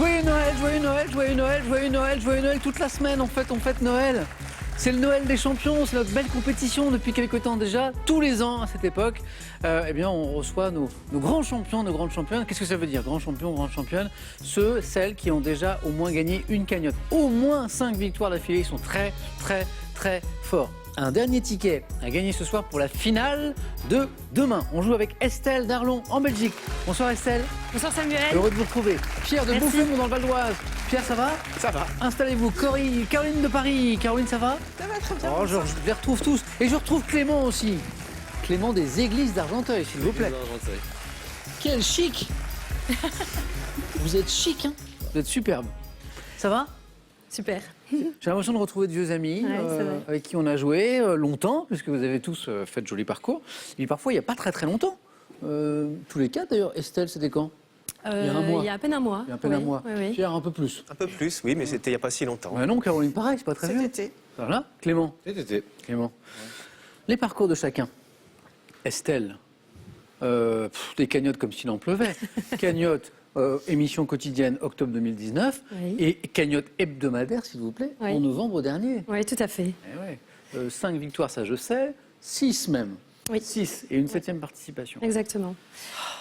Joyeux Noël, joyeux Noël, joyeux Noël, joyeux Noël, joyeux Noël. Toute la semaine, en fait, on fête Noël. C'est le Noël des champions, c'est notre belle compétition depuis quelques temps déjà. Tous les ans, à cette époque, eh bien, on reçoit nos grands champions, nos grandes championnes. Qu'est-ce que ça veut dire, grands champions, grandes championnes? Celles qui ont déjà au moins gagné une cagnotte. Au moins 5 victoires d'affilée, ils sont très, très, très forts. Un dernier ticket à gagner ce soir pour la finale de demain. On joue avec Estelle d'Arlon en Belgique. Bonsoir Estelle. Bonsoir Samuel. Heureux de vous retrouver. Pierre de Beaufort dans le Val d'Oise. Pierre, ça va? Ça va. Installez-vous. Caroline de Paris. Caroline, ça va? Ça va très bien. Oh, je les retrouve tous. Et je retrouve Clément aussi. Clément des Églises d'Argenteuil, s'il vous plaît. Quel chic. Vous êtes chic, hein? Vous êtes superbe. Ça va? Super. J'ai l'impression de retrouver de vieux amis avec qui on a joué longtemps, puisque vous avez tous fait de jolis parcours. Et parfois, il n'y a pas très très longtemps. Tous les quatre d'ailleurs. Estelle, c'était quand? Il y a un mois. Il y a à peine un mois. Il y a à peine un mois. Oui. Pierre, un peu plus. Un peu plus, oui, mais c'était il n'y a pas si longtemps. Ouais, non, Caroline, pareil, c'est pas très vieux. Cet été. Voilà. Clément. Cet été. Clément. Les parcours de chacun. Estelle. Des cagnottes comme s'il en pleuvait. Cagnotte. Émission quotidienne octobre 2019 et cagnotte hebdomadaire, s'il vous plaît, en novembre dernier. Oui, tout à fait. 5 victoires, ça je sais, 6 même. Oui. 6 et une 7e participation. Exactement.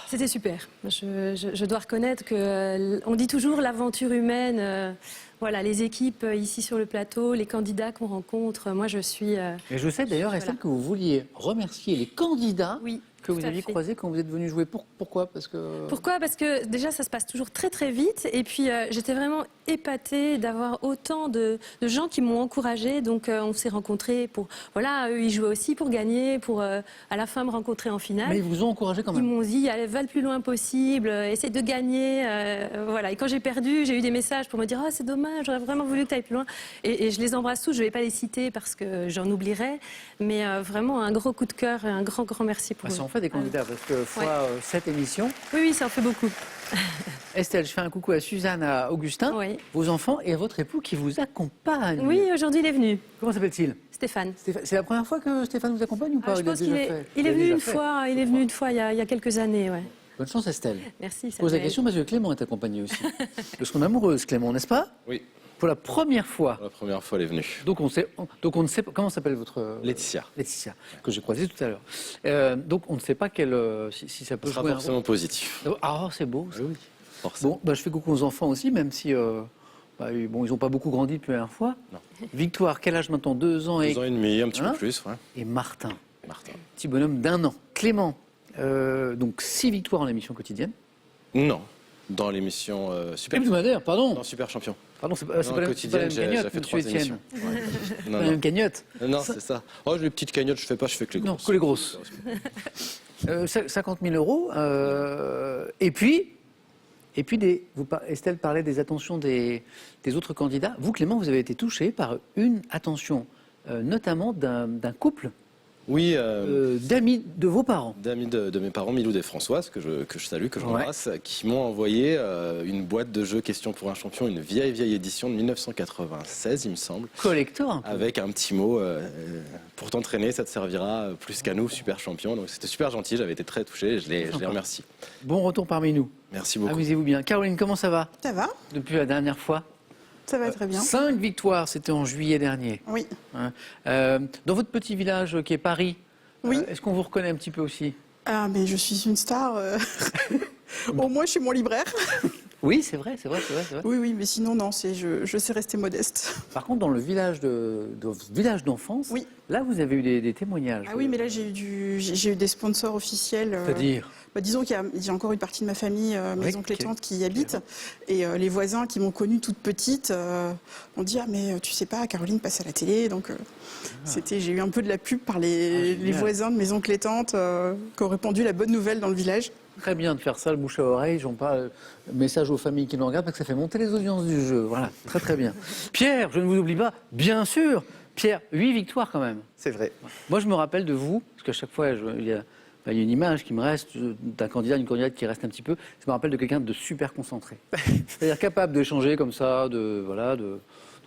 C'était super. Je dois reconnaître que on dit toujours l'aventure humaine. Voilà, les équipes ici sur le plateau, les candidats qu'on rencontre. Moi, je suis. Et je sais d'ailleurs, Estelle, que vous vouliez remercier les candidats. Oui. Que vous aviez croisé quand vous êtes venu jouer. Pourquoi? Parce que déjà, ça se passe toujours très très vite. Et puis, j'étais vraiment épatée d'avoir autant de gens qui m'ont encouragée. Donc, on s'est rencontrés pour... Voilà, eux, ils jouaient aussi pour gagner, pour à la fin me rencontrer en finale. Mais ils vous ont encouragé quand même. Ils m'ont dit, allez, va le plus loin possible, essaie de gagner. Voilà. Et quand j'ai perdu, j'ai eu des messages pour me dire, ah, c'est dommage, j'aurais vraiment voulu que tu ailles plus loin. Et je les embrasse tous. Je ne vais pas les citer parce que j'en oublierai. Mais vraiment, un gros coup de cœur et un grand, grand merci pour eux. Ça en fait des candidats, parce que fois 7 émissions. Oui, ça en fait beaucoup. Estelle, je fais un coucou à Suzanne, à Augustin, vos enfants et à votre époux qui vous accompagne. Oui, aujourd'hui il est venu. Comment s'appelle-t-il? Stéphane. C'est la première fois que Stéphane vous accompagne ou pas? Je pense qu'il est venu une fois. Il est venu une fois il y a quelques années, ouais. Bonne chance Estelle. Merci. Je pose la question parce que Clément est accompagné aussi. De son amoureuse, Clément, n'est-ce pas? Oui. Pour la première fois. Pour la première fois, elle est venue. Donc on ne sait pas comment s'appelle votre Laetitia. Laetitia, que j'ai croisée tout à l'heure. Donc on ne sait pas si ça peut jouer. Ça sera forcément positif. Ah, c'est beau. Ça. Oui. Forcément. Bon, je fais coucou aux enfants aussi, même si ils n'ont pas beaucoup grandi depuis la dernière fois. Non. Victoire, quel âge maintenant? 2 ans et 2 ans et demi, un petit peu plus. Ouais. Et Martin. Martin. Petit bonhomme d'1 an. Clément, donc 6 victoires en émission quotidienne. Non. Dans l'émission Super. Hebdomadaire, pardon. Non, Super Champion. Pardon, c'est pas la même cagnotte, fait 3 monsieur Etienne. émissions. Ouais. C'est pas la même cagnotte. Non, c'est ça. Oh, les petites cagnottes, je fais que les grosses. Non, que les grosses. 50 000 euros. Et puis Estelle parlait des attentions des autres candidats. Vous, Clément, vous avez été touché par une attention, notamment d'un couple. Oui. D'amis de vos parents. D'amis de mes parents, Milou et Françoise, que je salue, que j'embrasse, qui m'ont envoyé une boîte de jeux Question pour un champion, une vieille édition de 1996, il me semble. Collector un peu. Avec un petit mot, pour t'entraîner, ça te servira plus qu'à nous, super champion. Donc c'était super gentil, j'avais été très touché, je les remercie. Bon retour parmi nous. Merci beaucoup. Amusez-vous bien. Caroline, comment ça va? Ça va? Depuis la dernière fois? Ça va très bien. 5 victoires, c'était en juillet dernier. Oui. Dans votre petit village qui est Paris, oui. Est-ce qu'on vous reconnaît un petit peu aussi? Ah, mais je suis une star. Au moins chez mon libraire. Oui, c'est vrai. Oui, mais sinon, non, je sais rester modeste. Par contre, dans le village d'enfance, oui. Là, vous avez eu des témoignages. Ah oui, mais là, j'ai eu des sponsors officiels. C'est-à-dire disons qu'il y a encore une partie de ma famille, mes oncles et tantes qui y habitent. Et les voisins qui m'ont connue toute petite m'ont dit « Ah, mais tu sais pas, Caroline passe à la télé. » Donc, j'ai eu un peu de la pub par les voisins de mes oncles et tantes qui ont répandu la bonne nouvelle dans le village. Très bien de faire ça, le bouche à oreille. J'en parle, message aux familles qui nous regardent, parce que ça fait monter les audiences du jeu. Voilà, très très bien. Pierre, je ne vous oublie pas, bien sûr. Pierre, 8 victoires quand même. C'est vrai. Moi, je me rappelle de vous, parce qu'à chaque fois, il y a une image qui me reste d'un candidat, d'une candidate qui reste un petit peu. Je me rappelle de quelqu'un de super concentré. C'est-à-dire capable d'échanger comme ça,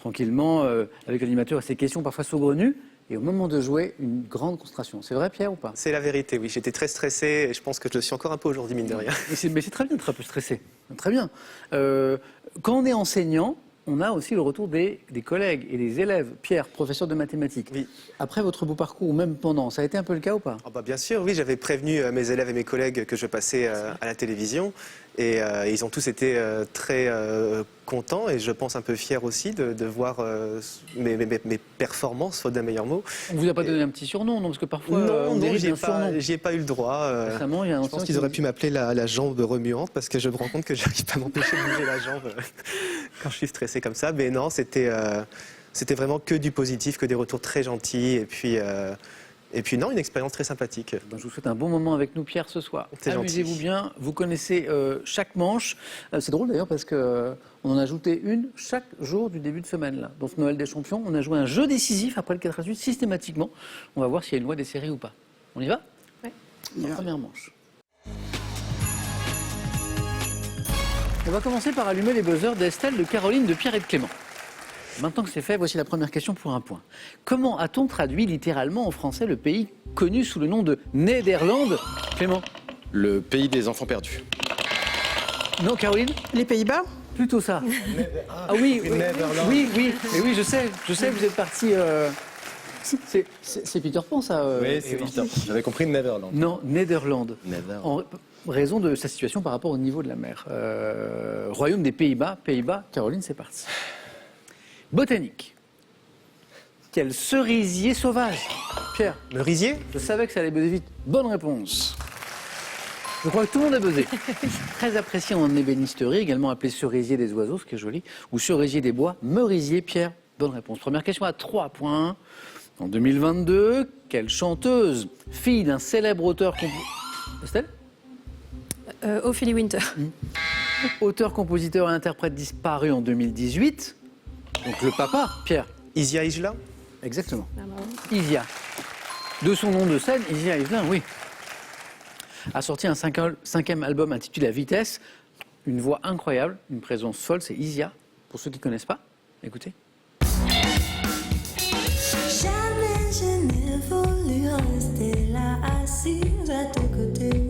tranquillement, avec l'animateur, ses questions parfois saugrenues. Et au moment de jouer, une grande concentration. C'est vrai, Pierre, ou pas? C'est la vérité, oui. J'étais très stressé et je pense que je le suis encore un peu aujourd'hui, mine de rien. Mais c'est très bien d'être un peu stressé. Très bien. quand on est enseignant, on a aussi le retour des collègues et des élèves. Pierre, professeur de mathématiques. Oui. Après votre beau parcours, ou même pendant, ça a été un peu le cas ou pas? Ah bah bien sûr, oui, j'avais prévenu mes élèves et mes collègues que je passais à la télévision et ils ont tous été très contents et je pense un peu fiers aussi de voir mes performances, faute d'un meilleur mot. On vous a pas donné un petit surnom, non? Parce que parfois, on non, dérive d'un surnom. j'y ai pas eu le droit. Récemment, il y a un Je pense enseignant qu'ils qui auraient dit- pu m'appeler la jambe remuante parce que je me rends compte que j'arrive pas à m'empêcher de bouger la jambe quand je suis stressé comme ça. Mais non, c'était vraiment que du positif, que des retours très gentils et puis non, une expérience très sympathique. Ben, je vous souhaite un bon moment avec nous, Pierre, ce soir. C'est gentil. Amusez-vous bien. Vous connaissez chaque manche. C'est drôle d'ailleurs parce qu'on en a ajouté une chaque jour du début de semaine. Là. Dans ce Noël des champions, on a joué un jeu décisif après le 4-8 systématiquement. On va voir s'il y a une loi des séries ou pas. On y va? Ouais. La première manche. On va commencer par allumer les buzzers d'Estelle, de Caroline, de Pierre et de Clément. Maintenant que c'est fait, voici la première question pour un point. Comment a-t-on traduit littéralement en français le pays connu sous le nom de Néderlande? Clément? Le pays des enfants perdus. Non, Caroline? Les Pays-Bas? Plutôt ça. Ah oui, oui, et oui, je sais, vous êtes parti. C'est Peter Pan, ça. Oui, c'est Peter. J'avais compris Neverland. Non, Néderlande. Neverland. En raison de sa situation par rapport au niveau de la mer. Royaume des Pays-Bas, Caroline, c'est parti. Botanique. Quel cerisier sauvage? Pierre, Merisier? je savais que ça allait buzzer vite. Bonne réponse. Je crois que tout le monde a buzzé. Très apprécié en ébénisterie, également appelé cerisier des oiseaux, ce qui est joli, ou cerisier des bois, merisier. Pierre, bonne réponse. Première question à 3 points. En 2022, quelle chanteuse, fille d'un célèbre auteur... Estelle? Ophélie Winter. Auteur, compositeur et interprète disparu en 2018. Donc le papa, Pierre. Isia Isla? Exactement. Isia. De son nom de scène, Isia Hiselin, oui. A sorti un cinquième album intitulé La Vitesse. Une voix incroyable, une présence folle, c'est Isia. Pour ceux qui ne connaissent pas, écoutez. Jamais je n'ai voulu rester là assise à tes côtés.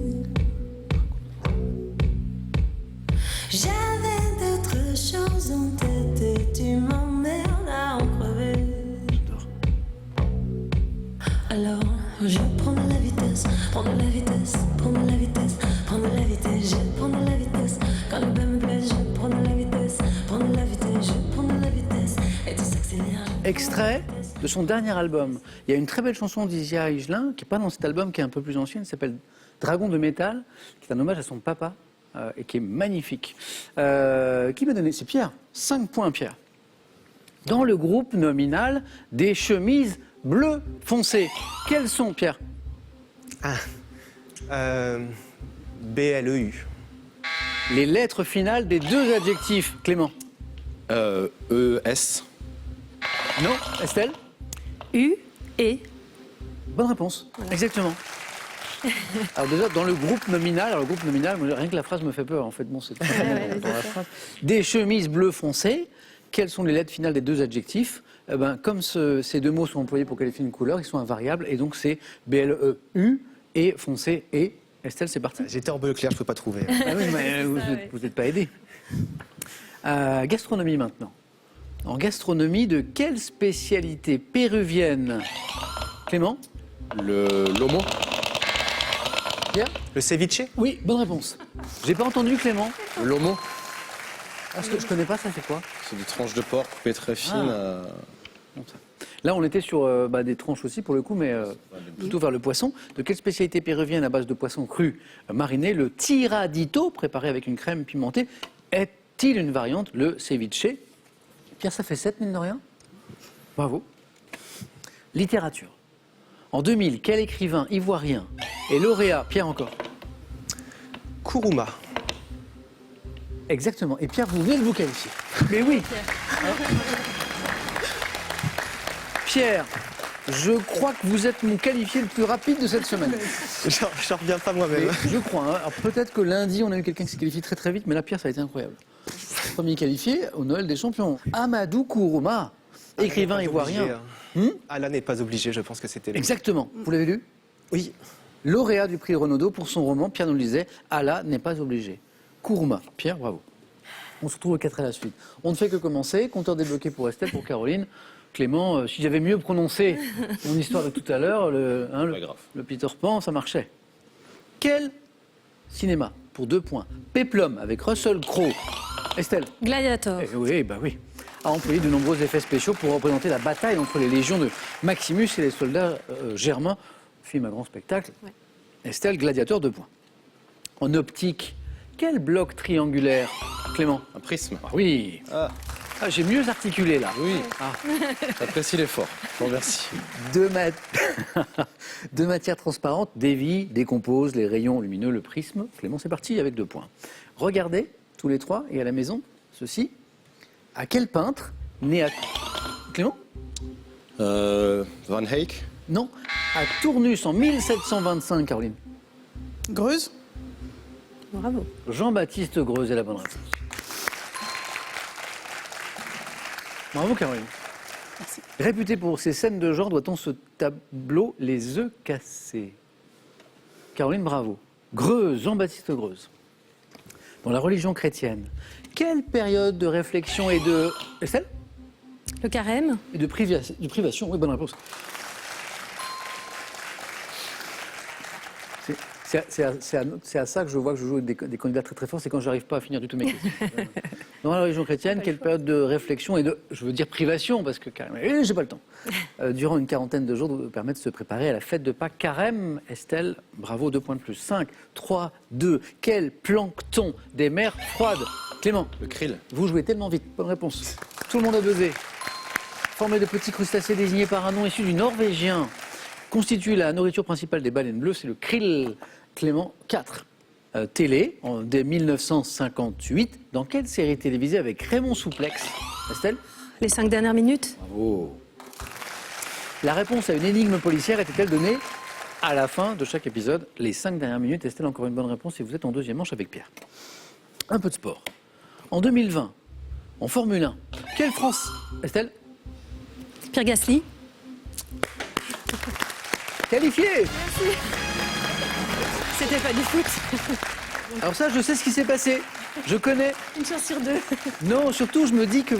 J'avais d'autres choses en tête et tu m'emmerdes à en crever. Alors je prends de la vitesse, prends de la vitesse, prends de la vitesse, prends de la vitesse, je prends de la vitesse. Quand le bas me blesse, je prends de la vitesse, prends de la vitesse, je prends de la vitesse. Et tout s'accélère. Extrait de son dernier album. Il y a une très belle chanson d'Isia Hiselin, qui n'est pas dans cet album, qui est un peu plus ancienne, qui s'appelle Dragon de métal, qui est un hommage à son papa, et qui est magnifique. Qui m'a donné? C'est Pierre. 5 points, Pierre. Dans le groupe nominal des chemises bleu foncé. Quelles sont, Pierre? BLEU. Les lettres finales des 2 adjectifs, Clément. ES. Non, Estelle? U et Bonne réponse. Exactement. Alors déjà, dans le groupe nominal, moi, rien que la phrase me fait peur, en fait. Bon, c'est dans la phrase. Des chemises bleu foncé. Quelles sont les lettres finales des 2 adjectifs? Eh ben, comme ces 2 mots sont employés pour qualifier une couleur, ils sont invariables, et donc c'est BLEU et foncé et. Estelle, c'est parti. J'étais en bleu clair, je ne peux pas trouver. Ah oui, mais vous n'êtes pas aidé. Gastronomie maintenant. En gastronomie, de quelle spécialité péruvienne? Clément? Le lomo. Pierre? Le ceviche? Oui, bonne réponse. J'ai pas entendu Clément. Le lomo. Ah, je connais pas, ça c'est quoi? C'est des tranches de porc coupées très fines. Bon, ça. Là, on était sur des tranches aussi pour le coup, mais plutôt vers le poisson. De quelle spécialité péruvienne à base de poisson cru mariné, le tiradito, préparé avec une crème pimentée, est-il une variante, le ceviche? Pierre, ça fait 7, mine de rien. Bravo. Littérature. En 2000, quel écrivain ivoirien est lauréat? Pierre encore. Kuruma. Exactement. Et Pierre, vous venez de vous qualifier. Mais oui. Pierre, je crois que vous êtes mon qualifié le plus rapide de cette semaine. J'en reviens pas moi-même. Mais je crois. Hein. Alors peut-être que lundi, on a eu quelqu'un qui s'est qualifié très très vite, mais là, Pierre, ça a été incroyable. Premier qualifié au Noël des champions. Amadou Kourouma, écrivain ivoirien. Allah n'est pas obligé, je pense que c'était lui. Exactement. Vous l'avez lu? Oui. Lauréat du prix Renaudot pour son roman, Pierre nous le disait, Allah n'est pas obligé. Kourouma. Pierre, bravo. On se retrouve au 4 à la suite. On ne fait que commencer. Compteur débloqué pour Estelle, pour Caroline. Clément, si j'avais mieux prononcé mon histoire de tout à l'heure, Pas grave. le Peter Pan, ça marchait. Quel cinéma, pour 2 points, Péplum avec Russell Crowe. Estelle. Gladiator. Oui, bah oui. A employé de nombreux effets spéciaux pour représenter la bataille entre les légions de Maximus et les soldats germains. Film à grand spectacle. Ouais. Estelle, Gladiateur, 2 points. En optique, quel bloc triangulaire, Clément? Un prisme. Ah oui. Ah, J'ai mieux articulé là. oui, Ah. j'apprécie l'effort. Je vous remercie. Deux matières transparentes dévient, décomposent les rayons lumineux, le prisme. Clément, c'est parti avec 2 points. Regardez, tous les 3, et à la maison, ceci. À quel peintre, né à... Clément? Van Eyck. Non, à Tournus en 1725, Caroline. Greuze. Bravo. Jean-Baptiste Greuze est la bonne réponse. Bravo, Caroline. Merci. Réputé pour ses scènes de genre, doit-on ce tableau Les œufs cassés? Caroline, bravo. Greuze, Jean-Baptiste Greuze. Dans la religion chrétienne, quelle période de réflexion et de... Estelle? Le carême. Et de privation, oui, bonne réponse. C'est à ça que je vois que je joue avec des candidats très très forts, c'est quand j'arrive pas à finir du tout mes questions. Dans la religion chrétienne, quelle période de réflexion et de, je veux dire privation, parce que carême, j'ai pas le temps, durant une quarantaine de jours, permet de se préparer à la fête de Pâques. Carême, Estelle, bravo, 2 points de plus. 5, 3, 2, quel plancton des mers froides? Clément, Le krill. vous jouez tellement vite, bonne réponse. Tout le monde a buzzé. Formé de petits crustacés désignés par un nom issu du norvégien, constitue la nourriture principale des baleines bleues, c'est le krill. Clément, 4. Télé, dès 1958. Dans quelle série télévisée avec Raymond Souplex? Estelle? Les 5 dernières minutes. Bravo. La réponse à une énigme policière était-elle donnée à la fin de chaque épisode? Les 5 dernières minutes. Estelle, encore une bonne réponse et vous êtes en deuxième manche avec Pierre. Un peu de sport. En 2020, en Formule 1, quelle France? Estelle? Pierre Gasly. Qualifié. C'était pas du foot. Alors ça, je sais ce qui s'est passé. Je connais. Une chance sur 2. Non, surtout, je me dis que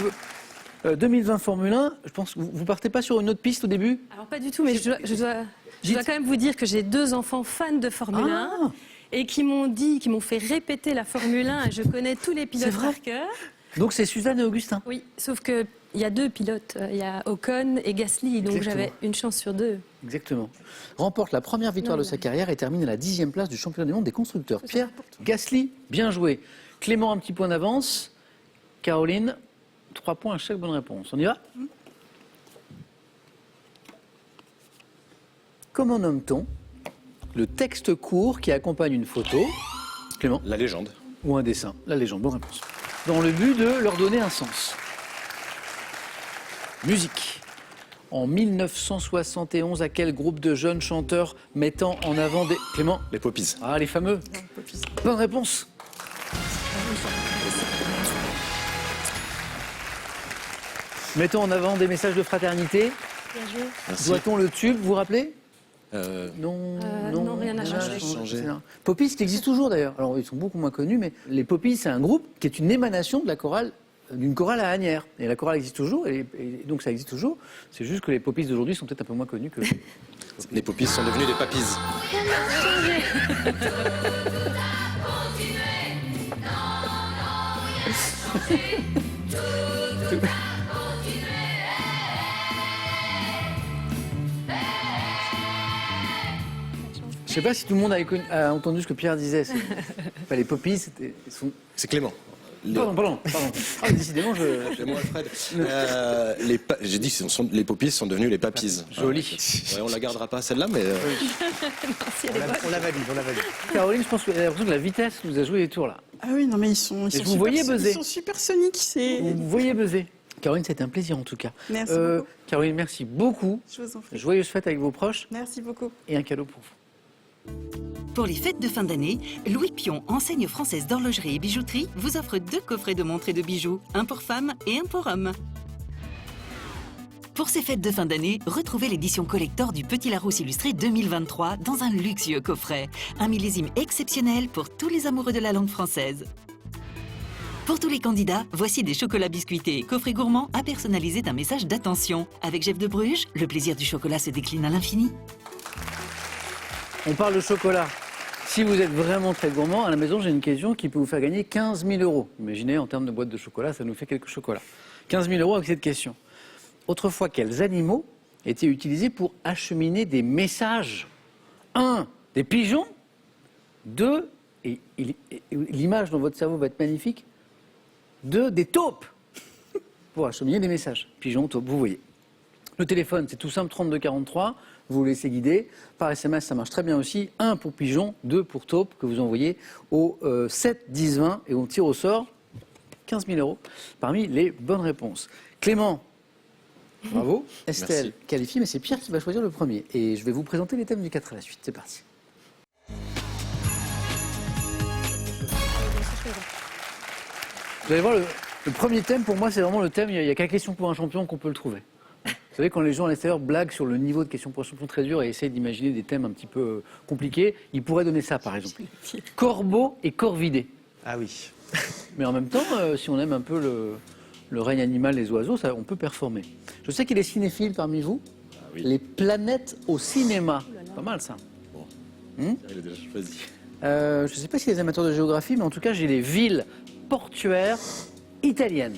2020 Formule 1, je pense que vous partez pas sur une autre piste au début? Alors pas du tout, mais je dois quand même vous dire que j'ai 2 enfants fans de Formule 1 Ah. et qui m'ont fait répéter la Formule 1 et je connais tous les pilotes C'est vrai par cœur. Donc c'est Suzanne et Augustin. Oui, sauf qu'il y a 2 pilotes, il y a Ocon et Gasly, donc Exactement. j'avais une chance sur 2. Exactement. Remporte la première victoire de sa carrière et termine à la 10e place du championnat du monde des constructeurs. Pierre Gasly, bien joué. Clément, un petit point d'avance. Caroline, 3 points à chaque bonne réponse. On y va? Comment nomme-t-on le texte court qui accompagne une photo? Clément? La légende. Ou un dessin? La légende, bonne réponse. Dans le but de leur donner un sens. Musique. En 1971, à quel groupe de jeunes chanteurs mettant en avant des... Clément? Les Poppies. Ah, les fameux. Bonne réponse. Mettons en avant des messages de fraternité. Bien joué. Merci. Doit-on le tube, vous vous rappelez? Euh, Non, non, rien n'a changé. changé. C'est un- Poppies qui existe toujours d'ailleurs. Alors ils sont beaucoup moins connus, mais les Poppies, c'est un groupe qui est une émanation de la chorale, d'une chorale à Asnières. Et la chorale existe toujours, et donc ça existe toujours. C'est juste que les Poppies d'aujourd'hui sont peut-être un peu moins connus que. Les Poppies sont devenus des Pappies. Je sais pas si tout le monde a entendu ce que Pierre disait. Enfin, les Poppies, C'est Clément. Pardon. Ah, décidément, C'est moi, Alfred. J'ai dit que les Poppies sont devenus les Pappies. Joli. Ouais, on la gardera pas celle-là, mais On la valide, on la valide. Caroline, je pense que j'ai l'impression que la vitesse nous a joué les tours là. Ah oui, non mais ils sont Et vous voyez buzzer. ils sont supersoniques. C'est... Vous voyez buzzer. Caroline, c'était un plaisir en tout cas. Merci beaucoup. Caroline, merci beaucoup. Je vous en prie. Joyeuses fêtes avec vos proches Merci beaucoup. et un cadeau pour vous. Pour les fêtes de fin d'année, Louis Pion, enseigne française d'horlogerie et bijouterie, vous offre 2 coffrets de montres et de bijoux, un pour femmes et un pour hommes. Pour ces fêtes de fin d'année, retrouvez l'édition collector du Petit Larousse illustré 2023 dans un luxueux coffret. Un millésime exceptionnel pour tous les amoureux de la langue française. Pour tous les candidats, voici des chocolats biscuités et coffrets gourmands à personnaliser d'un message d'attention. Avec Jeff de Bruges, le plaisir du chocolat se décline à l'infini. On parle de chocolat. Si vous êtes vraiment très gourmand, à la maison, j'ai une question qui peut vous faire gagner 15 000 euros. Imaginez, en termes de boîte de chocolat, ça nous fait quelques chocolats. 15 000 euros avec cette question. Autrefois, quels animaux étaient utilisés pour acheminer des messages? 1. Des pigeons. 2. Et l'image dans votre cerveau va être magnifique. 2. Des taupes. Pour acheminer des messages. Pigeons, taupes, vous voyez. Le téléphone, c'est tout simple, 3243. Vous vous laissez guider. Par SMS, ça marche très bien aussi. 1 pour pigeon, 2 pour taupe, que vous envoyez au 7 10 20 et on tire au sort 15 000 euros parmi les bonnes réponses. Clément, bravo. Estelle Merci. qualifie, mais c'est Pierre qui va choisir le premier. Et je vais vous présenter les thèmes du 4 à la suite. C'est parti. Vous allez voir, le premier thème, pour moi, c'est vraiment le thème. Il n'y a qu'à question pour un champion qu'on peut le trouver. Vous savez, quand les gens à l'extérieur blaguent sur le niveau de questions pour un champion très dur et essayent d'imaginer des thèmes un petit peu compliqués, ils pourraient donner ça, par exemple. Corbeau et corvidé. Ah oui. Mais en même temps, si on aime un peu le règne animal, les oiseaux, ça, on peut performer. Je sais qu'il est cinéphile parmi vous. Ah oui. Les planètes au cinéma. Pas mal, ça. Il a déjà choisi. Je ne sais pas si les amateurs de géographie, mais en tout cas, j'ai les villes portuaires italiennes.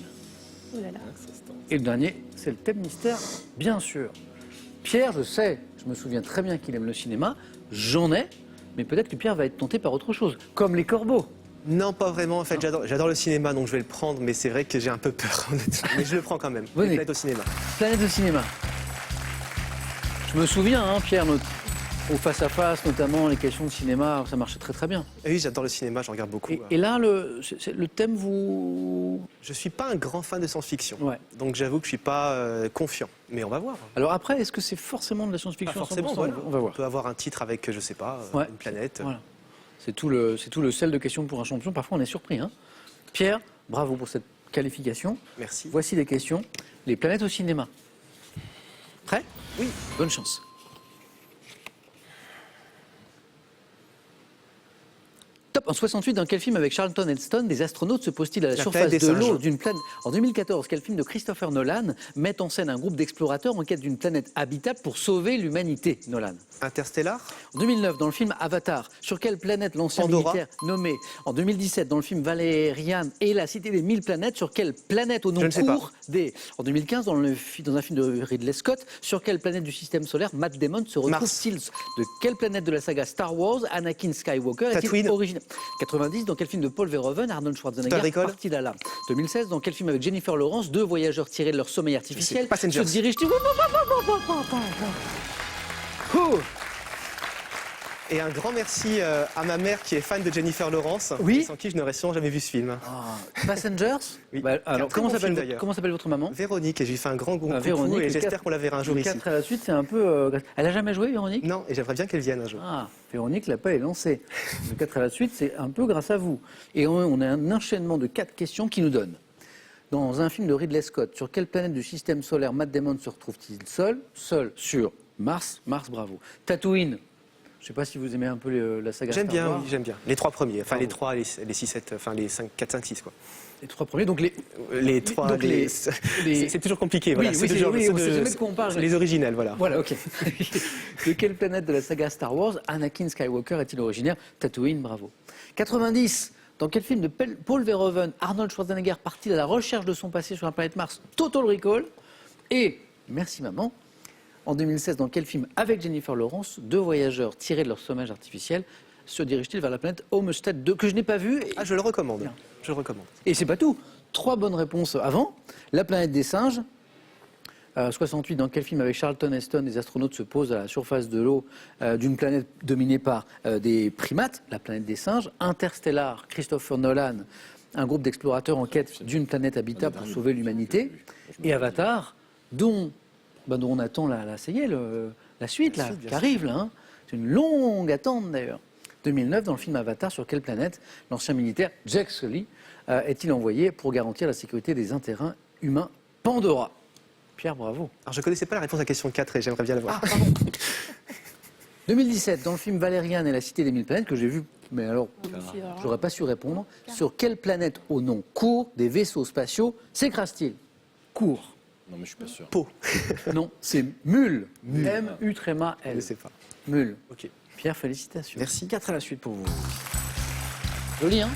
Oh là là. Et le dernier, c'est le thème mystère, bien sûr. Pierre, je sais, je me souviens très bien qu'il aime le cinéma. J'en ai, mais peut-être que Pierre va être tenté par autre chose, comme les corbeaux. Non, pas vraiment. En fait, j'adore le cinéma, donc je vais le prendre, mais c'est vrai que j'ai un peu peur, honnêtement. Mais je le prends quand même. Venez. Les planètes au cinéma. Planète de cinéma. Je me souviens, hein, Pierre, au face-à-face, notamment, les questions de cinéma, ça marchait très très bien. Et oui, j'adore le cinéma, j'en regarde beaucoup. Et là, le thème vous... Je suis pas un grand fan de science-fiction, Ouais. donc j'avoue que je suis pas confiant. Mais on va voir. Alors après, est-ce que c'est forcément de la Pas science-fiction forcément, 100%? voilà. On va voir. On peut avoir un titre avec, je sais pas, Ouais. une planète. Voilà. C'est tout le sel de questions pour un champion. Parfois, on est surpris. Hein. Pierre, bravo pour cette qualification. Merci. Voici les questions. Les planètes au cinéma. Prêt? Oui. Bonne chance. Top. En 68, dans quel film avec Charlton Heston des astronautes se posent-ils à la La surface planète des de l'eau singes. d'une planète? En 2014, quel film de Christopher Nolan met en scène un groupe d'explorateurs en quête d'une planète habitable pour sauver l'humanité? Nolan. Interstellar. En 2009, dans le film Avatar, sur quelle planète l'ancien Pandora. militaire nommé? En 2017, dans le film Valérian et la cité des 1000 planètes, sur quelle planète au nom Je ne sais pas. court des... En 2015, dans un film de Ridley Scott, sur quelle planète du système solaire Matt Damon se retrouve-t-il? De quelle planète de la saga Star Wars Anakin Skywalker est-il Tatooine. originaire? 90, dans quel film de Paul Verhoeven Arnold Total Schwarzenegger Recall. partit là. 2016, dans quel film avec Jennifer Lawrence deux voyageurs tirés de leur sommeil artificiel Passengers. se dirigent... Ouh. Et un grand merci à ma mère qui est fan de Jennifer Lawrence. Oui. Sans qui je n'aurais sûrement jamais vu ce film. Ah, Passengers. Oui. Bah, alors, Très bon film, d'ailleurs. comment s'appelle votre maman? Véronique, et je lui fais un grand coucou Véronique, et le j'espère 4 qu'on la verra un jour le ici. 4 à la suite, c'est un peu... Elle a jamais joué, Véronique? Non, et j'aimerais bien qu'elle vienne un jour. Ah, Véronique, l'appel est lancé. Le 4 à la suite, c'est un peu grâce à vous. Et on a un enchaînement de 4 questions qui nous donnent. Dans un film de Ridley Scott, sur quelle planète du système solaire Matt Damon se retrouve-t-il seul? Seul sur Mars. Mars, bravo. Tatooine. Je ne sais pas si vous aimez un peu la saga J'aime Star bien, Wars. oui, j'aime bien. Les 3 premiers, enfin Bravo. les 3, les 6, 7, enfin les 5, 4, 5, 6 quoi. Les 3 premiers, donc les... Les 3, donc les- c'est toujours compliqué, voilà. oui, C'est c'est- toujours- oui, c'est on sait jamais de quoi on parle. c'est les originels, voilà. Voilà, ok. De quelle planète de la saga Star Wars Anakin Skywalker est-il originaire? Tatooine, bravo. 90. Dans quel film de Paul Verhoeven Arnold Schwarzenegger part-il à la recherche de son passé sur la planète Mars? Total Recall. Et, merci maman, en 2016, dans quel film avec Jennifer Lawrence, deux voyageurs tirés de leur sommeil artificiel se dirigent-ils vers la planète Homestead 2, que je n'ai pas vue? Ah, je le recommande. Bien. Je le recommande. Et c'est pas tout. 3 bonnes réponses avant. La planète des singes. 68, dans quel film avec Charlton Heston des astronautes se posent à la surface de l'eau d'une planète dominée par des primates, la planète des singes. Interstellar, Christopher Nolan, un groupe d'explorateurs en quête d'une planète habitable pour sauver l'humanité. Et Avatar, dont on attend ça y est, la suite là, qui arrive là. Hein. C'est une longue attente d'ailleurs. 2009, dans le film Avatar, sur quelle planète l'ancien militaire Jack Sully est-il envoyé pour garantir la sécurité des intérêts humains? Pandora. Pierre, bravo. Alors je connaissais pas la réponse à la question 4 et j'aimerais bien la voir. 2017, dans le film Valérian et la cité des 1000 planètes, que j'ai vu mais alors, Monsieur, alors. j'aurais pas su répondre. Sur quelle planète au nom court des vaisseaux spatiaux s'écrasent-ils? Court. Non, mais je suis pas sûr. Pau. Non, c'est Mul. Mul. M-U-L. Je ne sais pas. Mul. Ok. Pierre, félicitations. Merci. 4 à la suite pour vous. Joli, hein?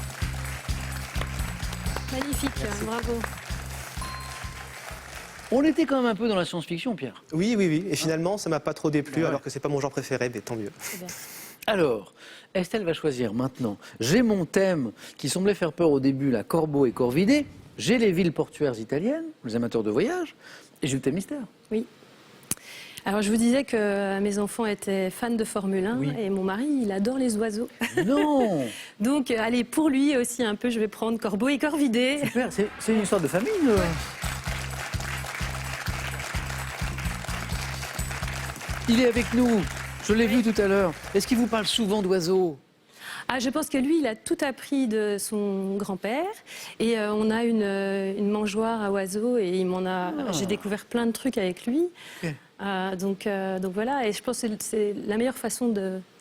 Magnifique, bravo. On était quand même un peu dans la science-fiction, Pierre. Oui, oui, oui. Et finalement, ça m'a pas trop déplu, Ouais. alors que c'est pas mon genre préféré, mais tant mieux. C'est bien. Alors, Estelle va choisir maintenant. J'ai mon thème qui semblait faire peur au début, la Corbeau et Corvidé. J'ai les villes portuaires italiennes, les amateurs de voyage. Et j'ai le thème mystère. Oui. Alors, je vous disais que mes enfants étaient fans de Formule 1 Oui. et mon mari, il adore les oiseaux. Non. Donc, allez, pour lui aussi un peu, je vais prendre Corbeau et Corvidé. Super, c'est une histoire de famille. Il est avec nous. Je l'ai vu tout à l'heure. Est-ce qu'il vous parle souvent d'oiseaux? Ah, je pense que lui, il a tout appris de son grand-père. Et on a une mangeoire à oiseaux et il m'en a. J'ai découvert plein de trucs avec lui. Ok. Donc voilà. Et je pense que c'est la meilleure façon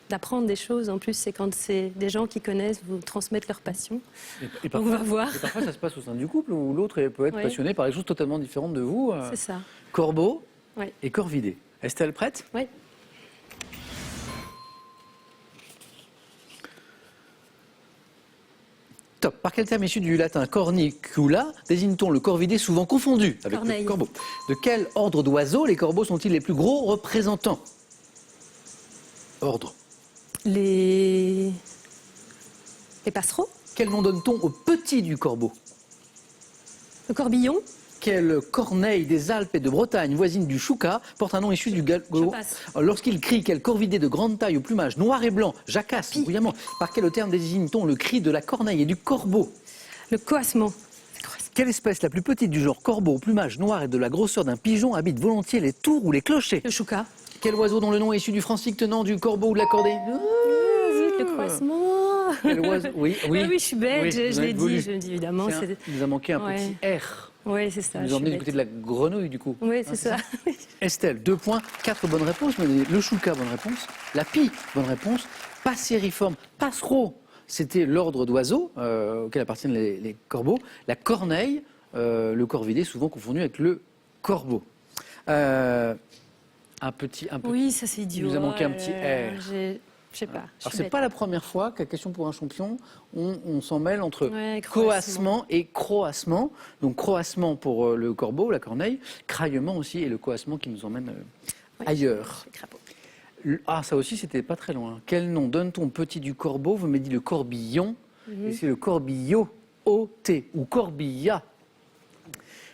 d'apprendre des choses. En plus, c'est quand c'est des gens qui connaissent, vous transmettent leur passion. Et On va voir. et parfois, ça se passe au sein du couple où l'autre peut être Oui. passionné par des choses totalement différentes de vous. C'est ça. Corbeau Oui. et Corvidé. Estelle, prête? Oui. Top. Par quel terme issu du latin cornicula désigne-t-on le corvidé souvent confondu avec Corneille. le corbeau? De quel ordre d'oiseaux les corbeaux sont-ils les plus gros représentants? Ordre. Les passereaux. Quel nom donne-t-on au petit du corbeau? Le corbillon. Quelle corneille des Alpes et de Bretagne, voisine du chouca, porte un nom issu du Je galgo? passe. Lorsqu'il crie, quel corvidé de grande taille au plumage noir et blanc jacasse bruyamment? Par quel terme désigne-t-on le cri de la corneille et du corbeau? Le coassement. Quelle espèce la plus petite du genre corbeau au plumage noir et de la grosseur d'un pigeon habite volontiers les tours ou les clochers? Le chouca. Quel oiseau dont le nom est issu du francisque tenant du corbeau ou de la cordée? Zut, le coassement. Quel oiseau? Oui, oui. Ah oui, je suis bête, Oui, je vous l'ai avez dit, voulu. je me dis évidemment. Il nous a manqué un Ouais. petit R. Oui, c'est ça. Vous je nous emmenez suis du côté bête. de la grenouille, du coup. Oui, c'est ça. Estelle, 2 points, 4 bonnes réponses. Le chouca, bonne réponse. La pie, bonne réponse. Passeriforme, passereau, c'était l'ordre d'oiseaux auquel appartiennent les corbeaux. La corneille, le corvidé, souvent confondu avec le corbeau. Un petit. Oui, ça c'est idiot. Il nous a manqué un petit R. R. Je sais pas. Alors, c'est pas la première fois qu'à Question pour un champion, on s'en mêle entre Ouais, coassement et croassement. Donc, croassement pour le corbeau, la corneille, craillement aussi, et le coassement qui nous emmène ailleurs. Ah, ça aussi, c'était pas très loin. Quel nom donne-t-on petit du corbeau? Vous m'avez dit le corbillon, et c'est le corbillo, O-T, ou corbilla.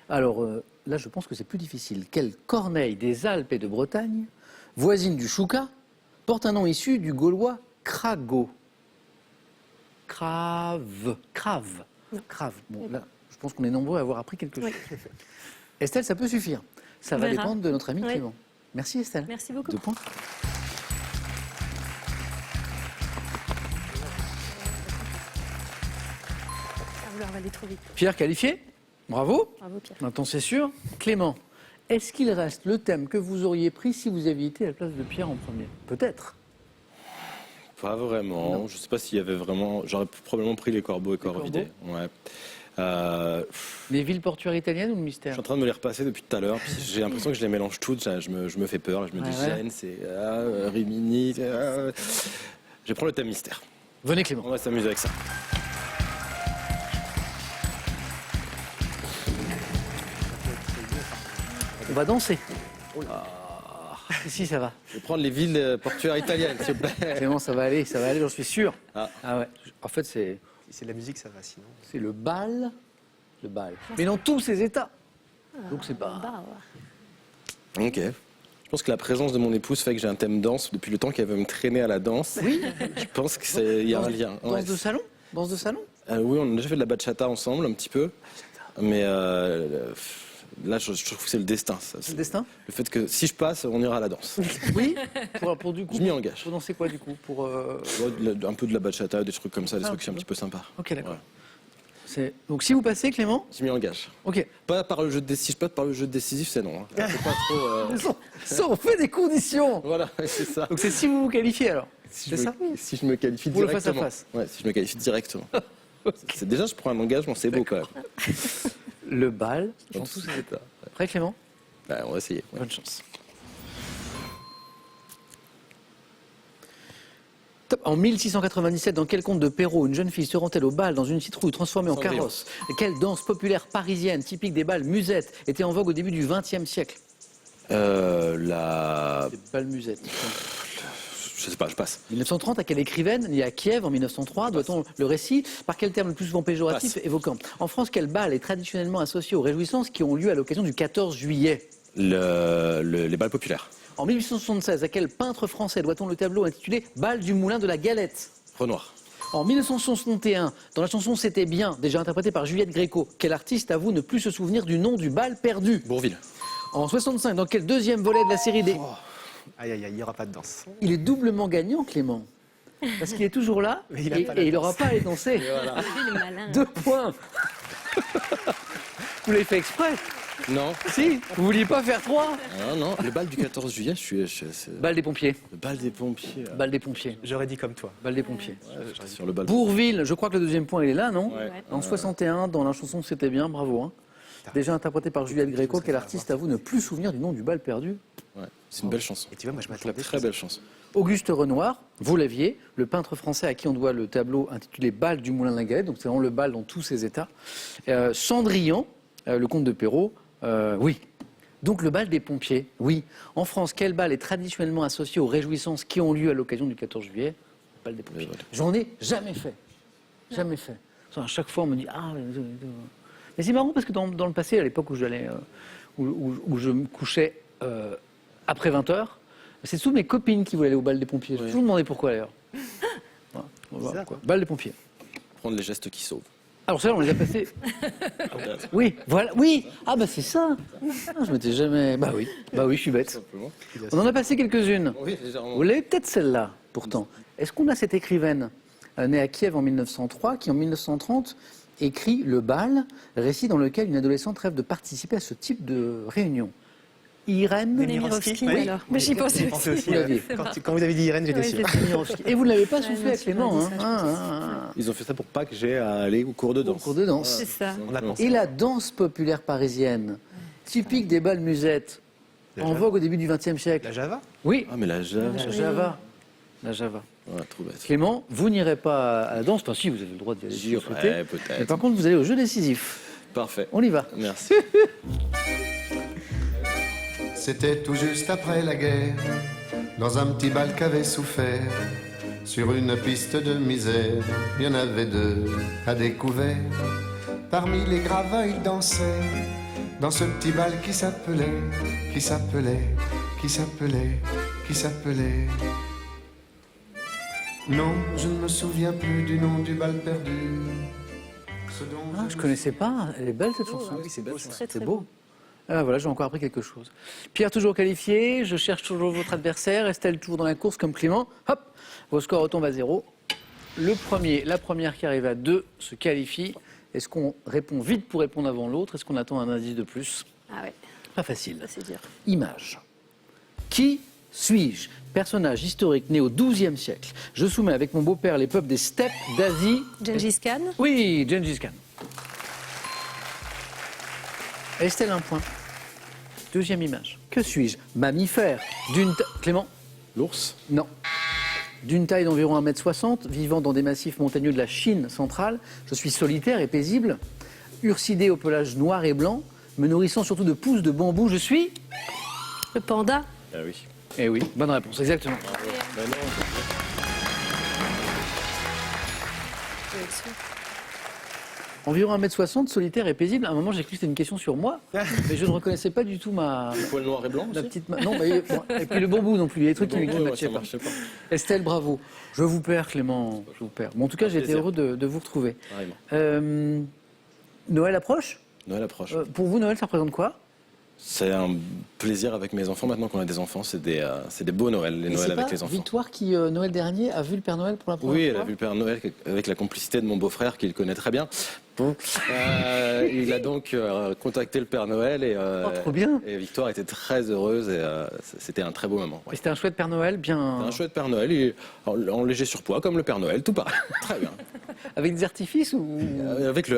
Alors, là, je pense que c'est plus difficile. Quelle corneille des Alpes et de Bretagne, voisine du chouca, porte un nom issu du gaulois crago? Crave. Bon, là, je pense qu'on est nombreux à avoir appris quelque chose. Estelle, ça peut suffire. Ça On va verra. dépendre de notre ami Oui. Clément. Merci Estelle. Merci beaucoup. 2 points. À vouloir aller trop vite. Pierre qualifié. Bravo. Bravo Pierre. Maintenant, c'est sûr. Clément, est-ce qu'il reste le thème que vous auriez pris si vous aviez été à la place de Pierre en premier? Peut-être. Pas vraiment. Je sais pas s'il y avait vraiment. J'aurais probablement pris les corbeaux et corvidés. Ouais. Les villes portuaires italiennes ou le Je mystère? suis en train de me les repasser depuis tout à l'heure. Puis j'ai l'impression que je les mélange toutes. Je me fais peur. Je me dis Ouais. Gênes, c'est Rimini. Je vais prendre le thème mystère. Venez Clément. On va s'amuser avec ça. On va danser. Si, ça va. Je vais prendre les villes portuaires italiennes, s'il vous plaît. Clément, ça va aller, j'en suis sûr. Ah. Ouais. En fait, c'est Si c'est de la musique, ça va, sinon. le bal. Le bal. Mais dans tous ses états. Donc c'est pas. Bah, Ok. Je pense que la présence de mon épouse fait que j'ai un thème danse depuis le temps qu'elle veut me traîner à la danse. Oui. Je pense qu'il y a un lien. Danse Ouais. de salon. Danse de salon. Oui, on a déjà fait de la bachata ensemble un petit peu. Mais là, je trouve que c'est le destin. Ça. C'est le destin. Le fait que si je passe, on ira à la danse. Oui. Pour du coup. Je m'y engage. Pour danser quoi du coup? Pour. Ouais, un peu de la bachata, des trucs comme ça, des Ah, trucs un petit peu sympas. Ok, d'accord. Ouais. Donc si vous passez, Clément. Je m'y engage. Ok. Pas par le jeu décisif, c'est non. Hein. C'est pas trop. Ça, on fait des conditions. Voilà, c'est ça. Donc c'est si vous vous qualifiez alors. Si C'est je ça me, si je me qualifie Pour le directement. face-à-face. Ouais, si je me qualifie directement. Déjà, je prends un engagement, c'est beau quand même. Le bal Dans dans tous tous ces ses états. Prêt, Clément? Ouais, on va essayer. Ouais. Bonne chance. Top. En 1697, dans quel conte de Perrault une jeune fille se rend-elle au bal dans une citrouille transformée en Cendrillon. carrosse? Quelle danse populaire parisienne, typique des bals musettes, était en vogue au début du XXe siècle? La... Les bals musettes. Je sais pas, je passe. 1930, à quelle écrivaine, née à Kiev en 1903, doit-on le récit? Par quel terme le plus souvent péjoratif évoquant? En France, quel bal est traditionnellement associé aux réjouissances qui ont lieu à l'occasion du 14 juillet? Les balles populaires. En 1876, à quel peintre français doit-on le tableau intitulé Bal du Moulin de la Galette? Renoir. En 1961, dans la chanson C'était bien, déjà interprétée par Juliette Gréco, quel artiste avoue ne plus se souvenir du nom du bal perdu? Bourville. En 65, dans quel deuxième volet de la série des... Aïe, aïe, aïe, il n'y aura pas de danse. Il est doublement gagnant, Clément. Parce qu'il est toujours là Mais il a et, pas la et il n'aura pas à aller danser. Le malin. 2 points. Vous l'avez fait exprès? Non. Si, vous vouliez pas faire 3? Non, non. Le bal du 14 juillet, c'est Bal des pompiers. le bal des pompiers. Bal des pompiers. J'aurais dit comme toi. Bal des pompiers. Sur le bal. Bourville, je crois que le deuxième point il est là, non? Ouais. En 61, dans la chanson C'était bien, bravo. Hein. Déjà interprété par Juliette Gréco, quel artiste avoue ne plus souvenir du nom du bal perdu? Ouais. C'est une belle chanson. Et tu vois, moi je La m'attendais. très belle chanson. Auguste Renoir, vous l'aviez, le peintre français à qui on doit le tableau intitulé Bal du Moulin de la Galette, donc c'est vraiment le bal dans tous ses états. Cendrillon, le conte de Perrault, oui. Donc le bal des pompiers, oui. En France, quel bal est traditionnellement associé aux réjouissances qui ont lieu à l'occasion du 14 juillet? Le bal des pompiers. Voilà. J'en ai jamais fait. Jamais fait. À chaque fois, on me dit ah. Mais c'est marrant parce que dans le passé, à l'époque où j'allais, où je me couchais après 20h, c'est toutes mes copines qui voulaient aller au bal des pompiers. Je me toujours demandé pourquoi d'ailleurs. Voilà, on va voir, Bizarre. quoi. Bal des pompiers. Prendre les gestes qui sauvent. Alors ça, on les a passés. Oui, voilà, oui. Ah bah c'est ça. Ah, je m'étais jamais. Bah oui, je suis bête. Simplement. On en a passé quelques-unes. Oui, légèrement. Vous l'avez peut-être celle-là, pourtant. Est-ce qu'on a cette écrivaine née à Kiev en 1903 qui en 1930 écrit Le bal, récit dans lequel une adolescente rêve de participer à ce type de réunion? Irène Nemirovsky, Oui. alors. Mais j'y pensais J'ai pensé aussi. aussi. Vous l'aviez. Quand vous avez dit Irène, j'étais Ouais, sûr. Nemirovsky. Et vous ne l'avez pas soufflé non, à j'ai Clément. pas dit Hein. ça, je pensais Ils ont fait ça pour pas que j'ai à aller au cours de danse. Cours de danse. C'est ça. On a pensé. Et la danse populaire parisienne, typique des bals musettes, La en Java. vogue au début du XXe siècle. La Java. Oui, Ah, mais la Java. la Java. La Java. Ouais, trop bête. Clément, vous n'irez pas à la danse. Enfin, si, vous avez le droit d'y aller si vous Sûr, souhaitez. ouais, Mais peut-être. par contre, vous allez au jeu décisif. Parfait. On y va. Merci. C'était tout juste après la guerre, dans un petit bal qu'avait souffert. Sur une piste de misère, il y en avait 2 à découvert. Parmi les gravats, ils dansaient, dans ce petit bal qui s'appelait. Non, je ne me souviens plus du nom du bal perdu. Ce dont Ah, je connaissais pas. Elle est belle cette chanson. Oui, c'est beau. ça. Très, très C'est beau. Ah, voilà, j'ai encore appris quelque chose. Pierre toujours qualifié, je cherche toujours votre adversaire, Estelle toujours dans la course comme Clément. Hop, vos scores retombent à 0. La première qui arrive à 2 se qualifie. Est-ce qu'on répond vite pour répondre avant l'autre? Est-ce qu'on attend un indice de plus? Ah ouais, Pas facile. ça, c'est dur. Image. Qui suis-je? Personnage historique né au XIIe siècle. Je soumets avec mon beau-père les peuples des steppes d'Asie. Gengis Khan. Oui, Gengis Khan. Estelle, un point. Deuxième image. Que suis-je? Mammifère. Clément? L'ours. Non. D'une taille d'environ 1,60 m, vivant dans des massifs montagneux de la Chine centrale. Je suis solitaire et paisible. Ursidé au pelage noir et blanc. Me nourrissant surtout de pousses de bambou. Je suis... Le panda. Ah oui. Eh oui, bonne réponse, exactement. Ben non. Environ 1,60 m, solitaire et paisible. À un moment, j'ai cru que c'était une question sur moi, mais je ne reconnaissais pas du tout ma Poil noir et blanc aussi. petite... Non, mais, bon, et puis le bambou non plus, il y a des trucs qui ne Ouais, matchaient ça pas. marchait pas. Estelle, bravo. Je vous perds, Clément, je vous perds. Bon, en tout cas, j'ai été plaisir. heureux de vous retrouver. Pareillement. Noël approche. Noël approche. Pour vous, Noël, ça représente quoi? C'est un plaisir avec mes enfants. Maintenant qu'on a des enfants, c'est des beaux Noëls, les Et Noëls c'est avec pas les enfants. Victoire qui, Noël dernier, a vu le Père Noël pour la première Oui, fois. elle a vu le Père Noël avec la complicité de mon beau-frère, qu'il connaît très bien. Il a donc contacté le Père Noël et, trop bien. et Victoire était très heureuse et c'était un très beau moment. Et c'était un chouette Père Noël, bien. Un chouette Père Noël, en léger surpoids comme le Père Noël, tout pareil. Très bien. Avec des artifices ou. Avec le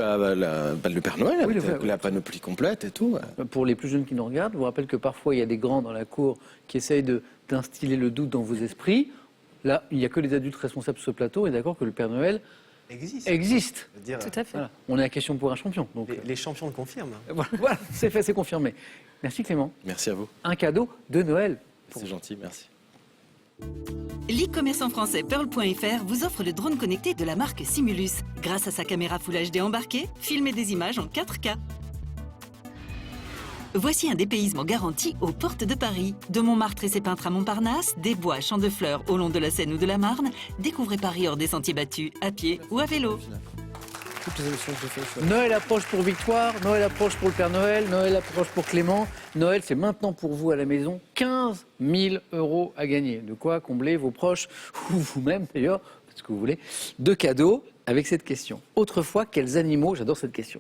Père Noël, Oui, avec la panoplie complète et tout. Pour les plus jeunes qui nous regardent, je vous rappelle que parfois il y a des grands dans la cour qui essayent d'instiller le doute dans vos esprits. Là, il n'y a que les adultes responsables sur ce plateau et d'accord que le Père Noël existe. Je veux dire, Tout à fait. Voilà. On est à question pour un champion. Donc, les champions le confirment. voilà, c'est fait, c'est confirmé. Merci Clément. Merci à vous. Un cadeau de Noël. C'est gentil, merci. L'e-commerçant français Pearl.fr vous offre le drone connecté de la marque Simulus. Grâce à sa caméra Full HD embarquée, filmez des images en 4K. Voici un dépaysement garanti aux portes de Paris. De Montmartre et ses peintres à Montparnasse, des bois, champs de fleurs au long de la Seine ou de la Marne, découvrez Paris hors des sentiers battus, à pied ou à vélo. Noël approche pour Victoire, Noël approche pour le Père Noël, Noël approche pour Clément. Noël, c'est maintenant pour vous à la maison. 15 000 € à gagner. De quoi combler vos proches, ou vous-même d'ailleurs, ce que vous voulez, de cadeaux avec cette question. Autrefois, quels animaux, j'adore cette question,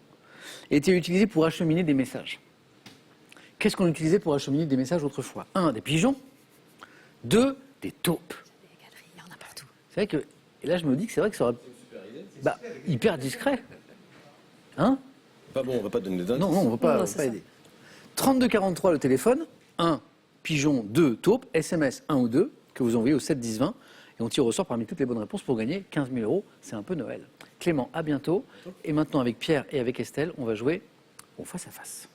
étaient utilisés pour acheminer des messages? Qu'est-ce qu'on utilisait pour acheminer des messages autrefois? 1, des pigeons. 2, des taupes. Il y en a partout. C'est vrai que, et là je me dis que c'est vrai que ça aurait... hyper discret. Hein? Pas bon, on va pas donner d'indices. Non, on ne va pas, Non, on va c'est pas ça. aider. 3243 le téléphone, 1 pigeon, 2 taupe, SMS 1 ou 2 que vous envoyez au 7 10 20 et on tire au sort parmi toutes les bonnes réponses pour gagner 15 000 €. C'est un peu Noël. Clément, à bientôt. Et maintenant avec Pierre et avec Estelle, on va jouer au face à face.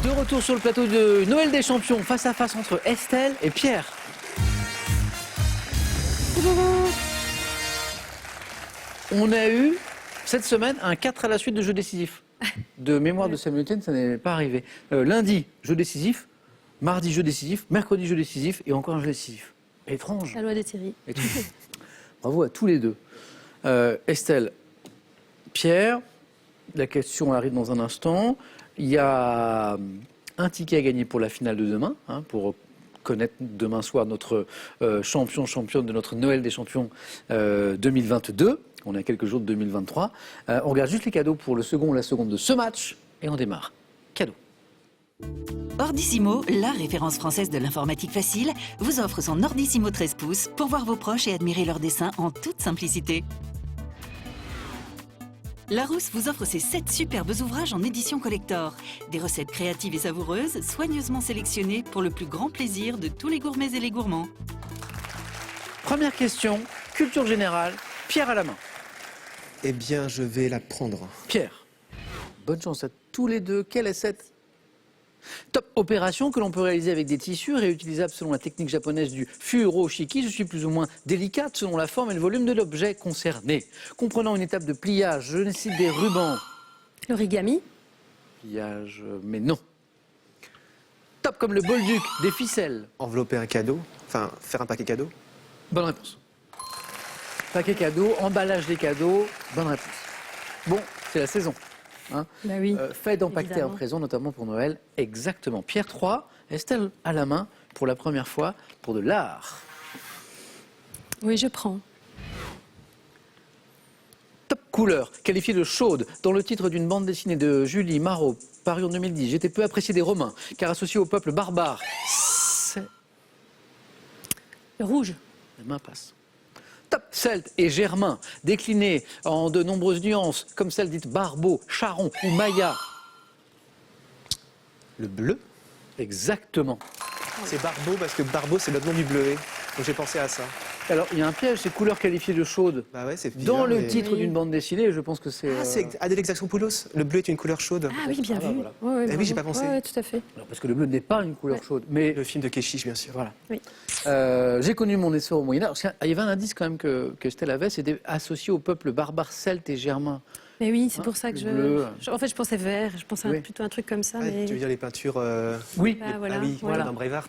De retour sur le plateau de Noël des champions, face à face entre Estelle et Pierre. On a eu cette semaine un 4 à la suite de jeu décisif. De mémoire de Samuel Etienne, ça n'est pas arrivé. Lundi, jeu décisif. Mardi, jeu décisif. Mercredi, jeu décisif. Et encore un jeu décisif. Étrange. La loi de Thierry. Étrange. Bravo à tous les deux. Estelle, Pierre, la question arrive dans un instant. Il y a un ticket à gagner pour la finale de demain, pour connaître demain soir notre championne de notre Noël des champions 2022. On a quelques jours de 2023. On regarde juste les cadeaux pour le second ou la seconde de ce match et on démarre. Cadeau. Ordissimo, la référence française de l'informatique facile, vous offre son Ordissimo 13 pouces pour voir vos proches et admirer leurs dessins en toute simplicité. Larousse vous offre ses 7 superbes ouvrages en édition collector. Des recettes créatives et savoureuses, soigneusement sélectionnées pour le plus grand plaisir de tous les gourmets et les gourmands. Première question, culture générale. Pierre à la main. Eh bien, je vais la prendre. Pierre, bonne chance à tous les deux. Quelle est cette top opération que l'on peut réaliser avec des tissus réutilisables selon la technique japonaise du furoshiki? Je suis plus ou moins délicate selon la forme et le volume de l'objet concerné. Comprenant une étape de pliage, je nécessite des rubans. L'origami. Pliage, mais non. Top comme le bolduc, des ficelles. Envelopper un cadeau, enfin faire un paquet cadeau. Bonne réponse. Paquet cadeau, emballage des cadeaux, bonne réponse. Bon, c'est la saison. Bah oui. Fait d'empaqueter un évidemment. présent, notamment pour Noël. Exactement. Pierre 3, Estelle à la main pour la première fois pour de l'art. Oui, je prends. Top couleur, qualifiée de chaude, dans le titre d'une bande dessinée de Julie Marot, parue en 2010. J'étais peu apprécié des Romains, car associé au peuple barbare. Le rouge. La main passe. Top celte et germain, décliné en de nombreuses nuances, comme celle dite barbeau, charron ou maya. Le bleu. Exactement. C'est Barbeau parce que Barbeau c'est notre nom du bleuet. Donc j'ai pensé à ça. Alors, il y a un piège, c'est couleur qualifiée de chaude. Bah ouais, c'est bizarre, Dans le mais- titre d'une bande dessinée, je pense que c'est... Ah, c'est Adèle Exarchopoulos. Le bleu est une couleur chaude. Ah oui, bien Ah, bah, vu. voilà. Ouais, ouais, Eh oui, bravo. j'ai pas pensé. Ouais, tout à fait. Alors, parce que le bleu n'est pas une couleur chaude, mais... Le film de Keshish, bien sûr. Voilà. Oui. J'ai connu mon essor au Moyen-Âge. Il y avait un indice quand même que Estelle avait, c'était associé au peuple barbare celte et germain. Mais oui, c'est Hein, pour ça que le bleu. En fait, je pensais vert. Je pensais Oui. plutôt un truc comme ça. Ah, mais... tu veux dire les peintures Oui, Bah, voilà, Ah oui, voilà. dans Brevard.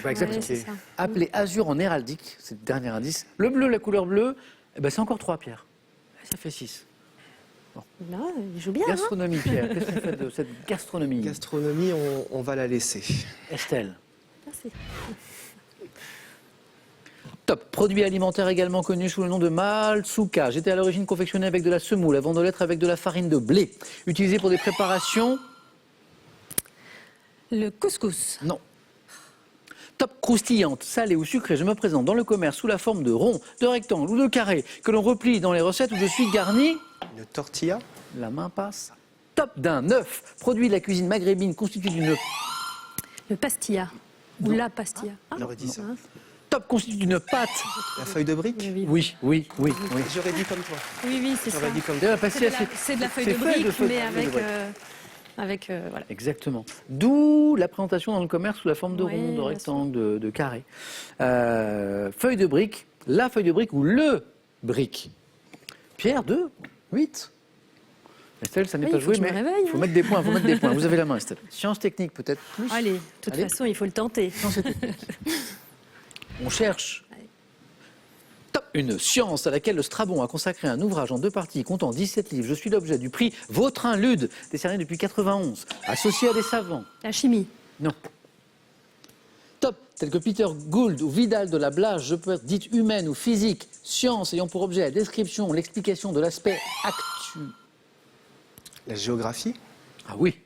bah, exactement. Ouais, c'est ça. Appelé azur en héraldique, c'est le dernier indice. Le bleu, la couleur bleue, eh ben, c'est encore 3, Pierre. Ça fait 6. Non, il joue bien. Hein. Gastronomie, Pierre. Qu'est-ce qu'on fait de cette gastronomie? Gastronomie, on va la laisser. Estelle. Merci. Top. Produit alimentaire également connu sous le nom de Malsuka. J'étais à l'origine confectionné avec de la semoule, avant de l'être avec de la farine de blé. Utilisé pour des préparations. Le couscous. Non. Top. Croustillante, salée ou sucrée. Je me présente dans le commerce sous la forme de rond, de rectangle ou de carré que l'on replie dans les recettes où je suis garni. Une tortilla. La main passe. Top. D'un œuf. Produit de la cuisine maghrébine constitué d'une. Le pastilla. Ou la pastilla. Ah, On aurait dit ça. Top. Constitué d'une pâte. La feuille de brique. Oui, oui, oui, oui. J'aurais dit comme toi. oui, c'est ça. J'aurais dit comme D'ailleurs, la C'est pastilla, de la feuille c'est de brique, feuille mais de brique. avec voilà. Exactement. D'où la présentation dans le commerce sous la forme de Oui, rond, de bien rectangle, de carré. Feuille de brique, la feuille de brique ou le brique. Pierre, 2, 8. Estelle, ça n'est Oui, pas il faut joué, que je me mais réveille, il faut hein. mettre des points, faut mettre des points. Vous avez la main, Estelle. Sciences techniques, peut-être plus. Allez, de toute Allez. façon, il faut le tenter. Sciences et techniques. On cherche. Top. Une science à laquelle le Strabon a consacré un ouvrage en 2 parties comptant 17 livres. Je suis l'objet du prix Vautrin Lude, décerné depuis 91, associé à des savants. La chimie. Non. Top, tel que Peter Gould ou Vidal de la Blache, je peux être dite humaine ou physique, science ayant pour objet la description ou l'explication de l'aspect actu. La géographie. Ah oui.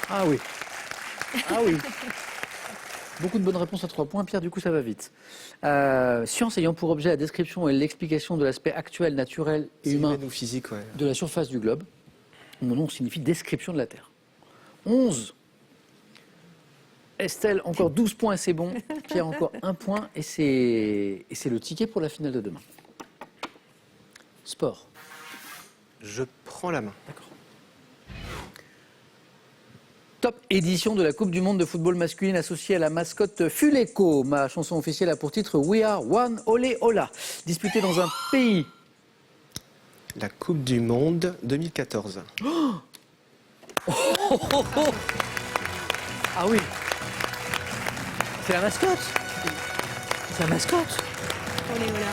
Ah oui. Ah oui. Beaucoup de bonnes réponses à 3 points. Pierre, du coup, ça va vite. Science ayant pour objet la description et l'explication de l'aspect actuel, naturel et humain Humaine ou physique, ouais. de la surface du globe. Mon nom signifie description de la Terre. 11. Estelle, encore 12 points, c'est bon. Pierre, encore 1 point. Et c'est le ticket pour la finale de demain. Sport. Je prends la main. Top édition de la Coupe du Monde de football masculine associée à la mascotte Fuleko. Ma chanson officielle a pour titre We Are One Olé Ola. Disputée dans un pays. La Coupe du Monde 2014. Ah oui. C'est la mascotte. C'est la mascotte. Olé, voilà.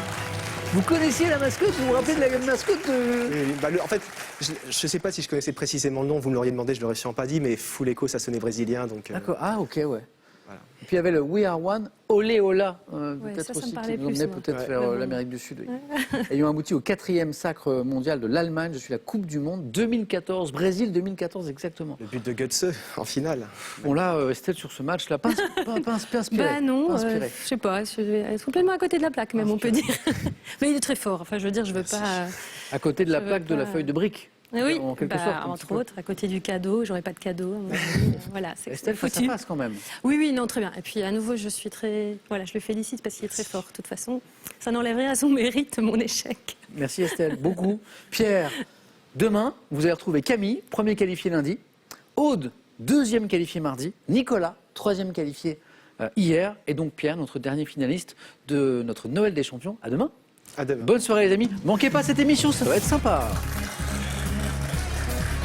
Vous connaissiez la mascotte? Vous vous rappelez de la mascotte de... Oui, bah, en fait, je ne sais pas si je connaissais précisément le nom, vous me l'auriez demandé, je ne l'aurais sûrement pas dit, mais Fuleko, ça sonnait brésilien. Donc, D'accord. Ah ok, ouais. Voilà. Et puis il y avait le We Are One Olé Ola. Peut-être ça me aussi parlait qui nous plus, emmenait moi. peut-être Ouais. vers l'Amérique du Sud. Oui. Ayant abouti au 4e sacre mondial de l'Allemagne, je suis la Coupe du Monde 2014, Brésil 2014 exactement. Le but de Götze en finale. Bon là, Estelle, sur ce match, là, pas inspiré. Bah non, pas inspiré. je sais pas, je vais être complètement à côté de la plaque, même on peut dire. Mais il est très fort. Enfin, je veux dire, je veux pas. À côté de la je veux plaque de la pas- feuille de brique. Oui, En quelque sorte, un petit entre peu. autres, à côté du cadeau, j'aurais pas de cadeau. à mon avis. Voilà, c'est Estelle, face à foutu. face quand même. Oui, oui, non, très bien. Et puis à nouveau, je suis très, voilà, je le félicite parce qu'il est très fort. De toute façon, ça n'enlève rien à son mérite, mon échec. Merci Estelle, beaucoup. Pierre, demain, vous allez retrouver Camille, premier qualifié lundi. Aude, 2e qualifié mardi. Nicolas, 3e qualifié hier. Et donc Pierre, notre dernier finaliste de notre Noël des champions. À demain. À demain. Bonne soirée les amis. Manquez pas cette émission, ça va être sympa.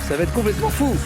Ça va être complètement fou.